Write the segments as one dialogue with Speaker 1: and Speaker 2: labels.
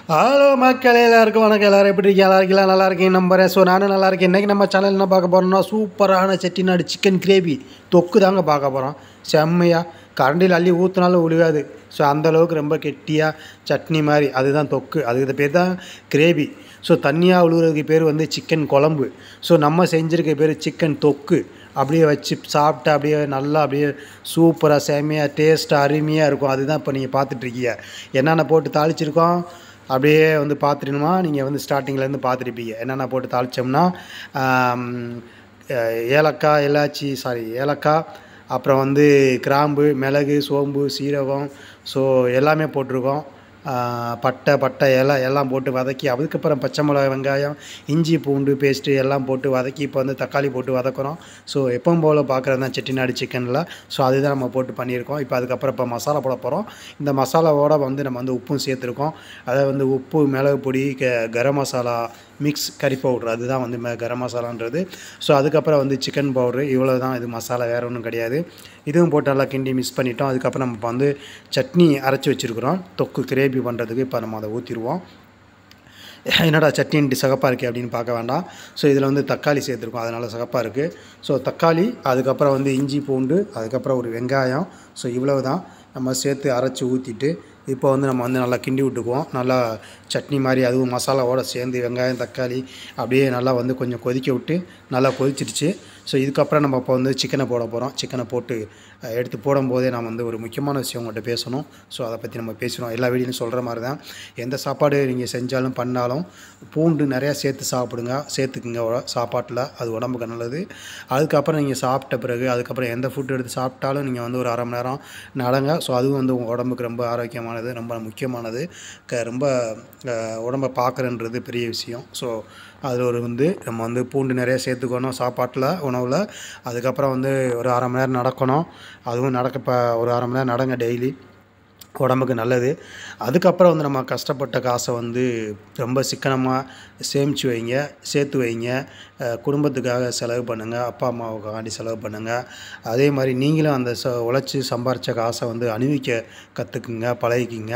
Speaker 1: Hello மக்களே, எல்லாருக்கும் வணக்கம். எல்லோரும் எப்படி இருக்கீங்க? நல்லா இருக்கீங்க நம்புறேன். ஸோ நானும் நல்லா இருக்கேன். இன்றைக்கி நம்ம சேனல் என்ன பார்க்க போகிறோம்னா, சூப்பரான செட்டிநாடு சிக்கன் கிரேவி தொக்கு தாங்க பார்க்க போகிறோம். செம்மையாக கரண்டியில் அள்ளி ஊற்றினாலும் உழுகாது. ஸோ அந்தளவுக்கு ரொம்ப கெட்டியாக சட்னி மாதிரி, அதுதான் தொக்கு. அதுக்கு பேர் தான் கிரேவி. ஸோ தண்ணியாக உழுகிறதுக்கு பேர் வந்து சிக்கன் குழம்பு. ஸோ நம்ம செஞ்சுருக்க பேர் சிக்கன் தொக்கு. அப்படியே வச்சு சாப்பிட்டு அப்படியே நல்லா அப்படியே சூப்பராக செம்மையாக டேஸ்ட்டாக அருமையாக இருக்கும். அதுதான் இப்போ நீங்கள் பார்த்துட்ருக்கீங்க. என்னென்ன போட்டு தாளிச்சிருக்கோம் அப்படியே வந்து பார்த்துட்டணுமா, நீங்கள் வந்து ஸ்டார்டிங்லேருந்து பார்த்துருப்பீங்க. என்னென்ன போட்டு தாளித்தோம்னா, ஏலக்காய், அப்புறம் வந்து கிராம்பு, மிளகு, சோம்பு, சீரகம், ஸோ எல்லாமே போட்டிருக்கோம். பட்டை எல்லாம் போட்டு வதக்கி, அதுக்கப்புறம் பச்சை மிளகாய், வெங்காயம், இஞ்சி பூண்டு பேஸ்ட்டு எல்லாம் போட்டு வதக்கி, இப்போ வந்து தக்காளி போட்டு வதக்குறோம். ஸோ எப்பவும் போல் பார்க்குறது தான் செட்டிநாடு சிக்கனில். ஸோ அதுதான் நம்ம போட்டு பண்ணியிருக்கோம். இப்போ அதுக்கப்புறம் இப்போ மசாலா போட போகிறோம். இந்த மசாலாவோட வந்து நம்ம வந்து உப்பும் சேர்த்துருக்கோம். அதாவது வந்து உப்பு, மிளகு பொடி, கரம் மசாலா மிக்ஸ் கறி பவுட்ரு, அதுதான் வந்து கரம் மசாலான்றது. ஸோ அதுக்கப்புறம் வந்து சிக்கன் பவுட்ரு, இவ்வளோ தான். இது மசாலா வேறு ஒன்றும் கிடையாது. இதுவும் போட்டு நல்லா கிண்டி மிக்ஸ் பண்ணிட்டோம். அதுக்கப்புறம் நம்ம வந்து சட்னி அரைச்சி வச்சுருக்குறோம் தொக்கு கிரேவி பண்ணுறதுக்கு. இப்போ நம்ம அதை ஊற்றிடுவோம். என்னடா சட்னி சிகப்பாக இருக்குது அப்படின்னு பார்க்க வேண்டாம். ஸோ இதில் வந்து தக்காளி சேர்த்துருக்கோம், அதனால் சிகப்பாக இருக்குது. ஸோ தக்காளி, அதுக்கப்புறம் வந்து இஞ்சி பூண்டு, அதுக்கப்புறம் ஒரு வெங்காயம். ஸோ இவ்வளவு தான் நம்ம சேர்த்து அரைச்சி ஊற்றிட்டு இப்போ வந்து நம்ம வந்து நல்லா கிண்டி விட்டுக்குவோம். நல்லா சட்னி மாதிரி, அதுவும் மசாலாவோடு சேர்ந்து வெங்காயம் தக்காளி அப்படியே நல்லா வந்து கொஞ்சம் கொதிக்க விட்டு நல்லா கொதிச்சிடுச்சு. ஸோ இதுக்கப்புறம் நம்ம இப்போ வந்து சிக்கனை போட போகிறோம். சிக்கனை போட்டு எடுத்து போடும்போதே நான் வந்து ஒரு முக்கியமான விஷயம் உங்கள்கிட்ட பேசணும். ஸோ அதை பற்றி நம்ம பேசுகிறோம். எல்லா வீடியோலையும் சொல்கிற மாதிரி தான், எந்த சாப்பாடு நீங்கள் செஞ்சாலும் பண்ணாலும் பூண்டு நிறையா சேர்த்துக்குங்க சாப்பாட்டில். அது உடம்புக்கு நல்லது. அதுக்கப்புறம் நீங்கள் சாப்பிட்ட பிறகு அதுக்கப்புறம் எந்த ஃபுட் எடுத்து சாப்பிட்டாலும் நீங்கள் வந்து ஒரு அரை மணி நேரம் நடங்க. ஸோ அதுவும் வந்து உங்கள் உடம்புக்கு ரொம்ப ஆரோக்கியமானது, ரொம்ப முக்கியமானது. ரொம்ப உடம்பை பார்க்குறன்றது பெரிய விஷயம். ஸோ அதில் ஒரு வந்து நம்ம வந்து பூண்டு நிறையா சேர்த்துக்கணும் சாப்பாட்டில், உணவில். அதுக்கப்புறம் வந்து ஒரு அரை மணி நேரம் நடக்கணும். அதுவும் ஒரு அரை மணி நேரம் நடங்க டெய்லி, உடம்புக்கு நல்லது. அதுக்கப்புறம் வந்து நம்ம கஷ்டப்பட்ட காசை வந்து ரொம்ப சிக்கனமாக சேமித்து வைங்க, சேர்த்து வைங்க. குடும்பத்துக்காக செலவு பண்ணுங்கள், அப்பா அம்மாவுக்காண்டி செலவு பண்ணுங்கள். அதே மாதிரி நீங்களும் அந்த உழைச்சி சம்பாரித்த காசை வந்து அனுபவிக்க கற்றுக்குங்க, பழகிக்கிங்க.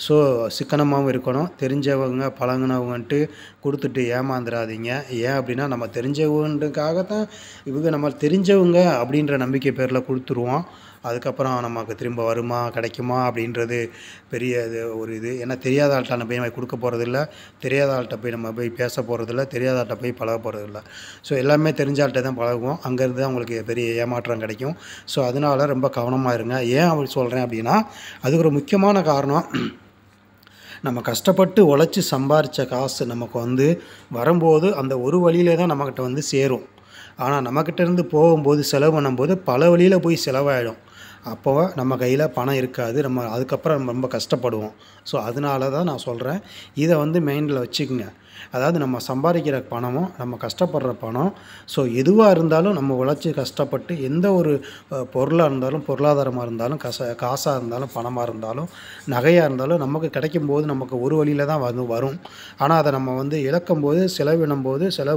Speaker 1: ஸோ சிக்கனமாகவும் இருக்கணும். தெரிஞ்சவங்க பழகினவங்கன்ட்டு கொடுத்துட்டு ஏமாந்துடாதீங்க. ஏன் அப்படின்னா, நம்ம தெரிஞ்சவங்கன்றதுக்காகத்தான் இவங்க நம்ம தெரிஞ்சவங்க அப்படின்ற நம்பிக்கை பேரில் கொடுத்துருவோம். அதுக்கப்புறம் நமக்கு திரும்ப வருமா கிடைக்குமா அப்படின்றது பெரிய இது. ஏன்னா தெரியாத ஆள்கிட்ட நம்ம போய் கொடுக்க போகிறதில்ல, தெரியாத ஆள்கிட்ட போய் நம்ம போய் பேச போகிறதில்ல, தெரியாத ஆள்கிட்ட போய் பழக போகிறதில்ல. ஸோ எல்லாமே தெரிஞ்ச ஆள்கிட்ட தான் பழகுவோம். அங்கேருந்து தான் உங்களுக்கு பெரிய ஏமாற்றம் கிடைக்கும். ஸோ அதனால் ரொம்ப கவனமாக இருங்க. ஏன் அப்படி சொல்கிறேன் அப்படின்னா, அதுக்கு ஒரு முக்கியமான காரணம், நம்ம கஷ்டப்பட்டு உழைச்சி சம்பாரித்த காசு நமக்கு வந்து வரும்போது அந்த ஒரு வழியிலே தான் நம்மக்கிட்ட வந்து சேரும். ஆனால் நம்மக்கிட்டேருந்து போகும்போது, செலவு பண்ணும்போது பல வழியில் போய் செலவாயிடும். அப்போ நம்ம கையில் பணம் இருக்காது. நம்ம அதுக்கப்புறம் நம்ம ரொம்ப கஷ்டப்படுவோம். ஸோ அதனால தான் நான் சொல்கிறேன், இதை வந்து மைண்டில் வச்சுக்கோங்க. அதாவது நம்ம சம்பாதிக்கிற பணமும், நம்ம கஷ்டப்படுற பணம், ஸோ எதுவாக இருந்தாலும் நம்ம உழைச்சி கஷ்டப்பட்டு எந்த ஒரு பொருளாக இருந்தாலும், பொருளாதாரமாக இருந்தாலும், காசாக இருந்தாலும், பணமாக இருந்தாலும், நகையாக இருந்தாலும் நமக்கு கிடைக்கும்போது நமக்கு ஒரு வழியில் தான் வரும். ஆனால் அதை நம்ம வந்து இழக்கும்போது, செலவு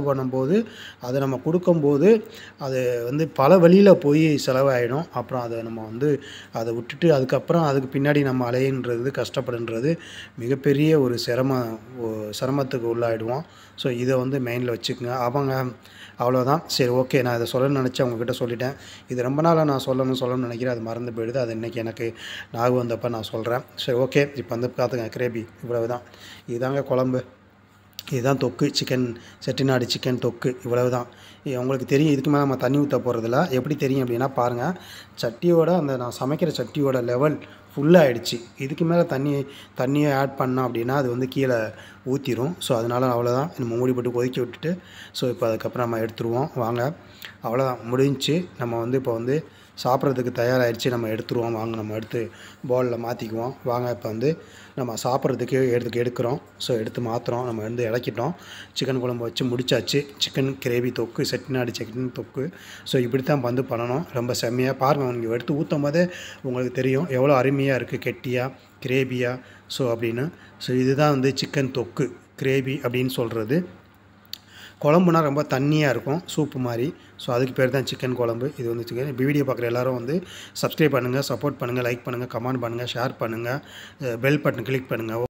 Speaker 1: பண்ணும்போது, அதை நம்ம கொடுக்கும்போது அது வந்து பல வழியில் போய் செலவாயிடும். அப்புறம் அதை நம்ம வந்து அதை விட்டுட்டு அதுக்கப்புறம் அதுக்கு பின்னாடி நம்ம அலையின்றது, கஷ்டப்படுன்றது மிகப்பெரிய ஒரு சிரமத்துக்கு உள்ளாயிடுவோம். ஸோ இதை வந்து மைண்டில் வச்சுக்கோங்க. அவ்வளோதான். சரி, ஓகே. நான் இதை சொல்லணும்னு நினச்சேன், உங்ககிட்ட சொல்லிட்டேன். இது ரொம்ப நாளாக நான் சொல்லணும்னு நினைக்கிறேன், அது மறந்து போயிடுது. அது இன்றைக்கி எனக்கு ஞாபகம் வந்தப்போ நான் சொல்கிறேன். சரி, ஓகே. இப்போ வந்து பார்த்துங்க, கிரேவி இவ்வளவு தான். இதுதாங்க குழம்பு, இதுதான் தொக்கு, செட்டிநாடு சிக்கன் தொக்கு. இவ்வளவு தான். உங்களுக்கு தெரியும். இதுக்கு மேலே நம்ம தண்ணி ஊற்ற போகிறதில்ல. எப்படி தெரியும் அப்படின்னா பாருங்கள், நான் சமைக்கிற சட்டியோட லெவல் ஃபுல்லாகிடுச்சு. இதுக்கு மேலே தண்ணியை ஆட் பண்ணோம் அப்படின்னா அது வந்து கீழே ஊற்றிடும். ஸோ அதனால் அவ்வளோதான். நம்ம மூடி போட்டு கொதிக்க விட்டுட்டு, ஸோ இப்போ அதுக்கப்புறம் நம்ம எடுத்துருவோம். வாங்க, அவ்வளோதான், முடிஞ்சிச்சு. நம்ம வந்து இப்போ வந்து சாப்பிட்றதுக்கு தயாராகிடுச்சு. நம்ம எடுத்துருவோம். வாங்க, நம்ம எடுத்து பவுலில் மாற்றிக்குவோம். வாங்க, இப்போ வந்து நம்ம சாப்பிட்றதுக்கு எடுக்கிறோம். ஸோ எடுத்து மாற்றுறோம். நம்ம வந்து இறக்கிட்டோம். சிக்கன் குழம்பு வச்சு முடிச்சாச்சு. சிக்கன் கிரேவி தொக்கு, செட்டிநாடு சிக்கன் தொக்கு. ஸோ இப்படி தான் வந்து பண்ணணும். ரொம்ப செம்மையாக பாருங்கள். நீங்கள் எடுத்து ஊற்றும் போதே உங்களுக்கு தெரியும் எவ்வளோ அருமையாக இருக்குது, கெட்டியாக, கிரேவியாக. ஸோ அப்படின்னு இதுதான் வந்து சிக்கன் தொக்கு கிரேவி அப்படின்னு சொல்கிறது. குழம்புனா ரொம்ப தண்ணியாக இருக்கும், சூப்பு மாதிரி. ஸோ அதுக்கு பேர் தான் சிக்கன் குழம்பு. இது வந்து சிக்கன். இப்போ வீடியோ பார்க்குற எல்லோரும் வந்து சப்ஸ்கிரைப் பண்ணுங்கள், சப்போர்ட் பண்ணுங்கள், லைக் பண்ணுங்கள், கமெண்ட் பண்ணுங்கள், ஷேர் பண்ணுங்கள், பெல் பட்டன் கிளிக் பண்ணுங்கள்.